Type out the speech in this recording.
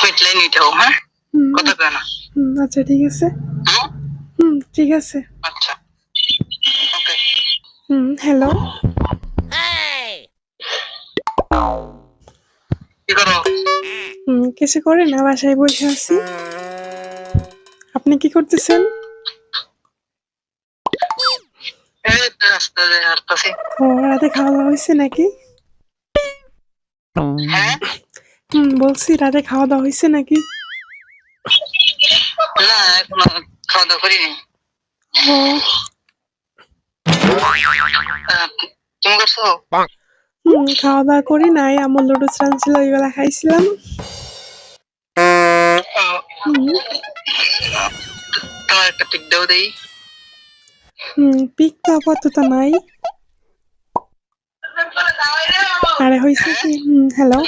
মিটলাই নিটাও হ্যাঁ হুম, কথা কয় না আচ্ছা ঠিক আছে। ঠিক আছে। আচ্ছা ওকে হ্যালো। কি করো কিছু করে না, বাসায় বসে আছি। আপনি কি করতেছেন? এই তো রাস্তা দিয়ে হাঁটতাছি ও, রাতে খাওয়া দাওয়া হয়েছে নাকি? হ্যাঁ বলছি রাতে খাওয়া দাওয়া হয়েছে নাকি? না এখনো খাওয়া দাওয়া করিনি ও, তুমি করছো খাওয়া দাওয়া করি নাই, আমার লুডুস রানছিল ওইগুলা খাইছিলাম। হুম, তোমার একটা পিক দাও দেই পিক তো আপাতত নাই। আরে হয়েছে কি, হ্যালো,